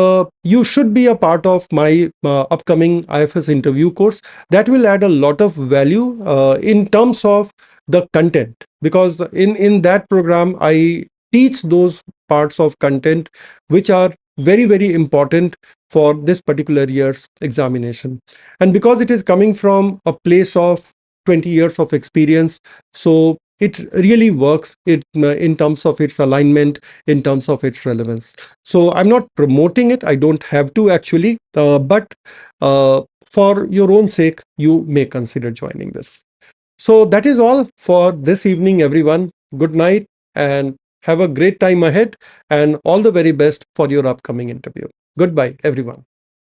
you should be a part of my upcoming IFoS interview course. That will add a lot of value in terms of the content, because in that program I teach those parts of content which are very, very important for this particular year's examination. And because it is coming from a place of 20 years of experience, so it really works in terms of its alignment, in terms of its relevance. So I'm not promoting it, I don't have to actually, but for your own sake, you may consider joining this. So that is all for this evening, everyone. Good night and have a great time ahead, and all the very best for your upcoming interview. Goodbye, everyone.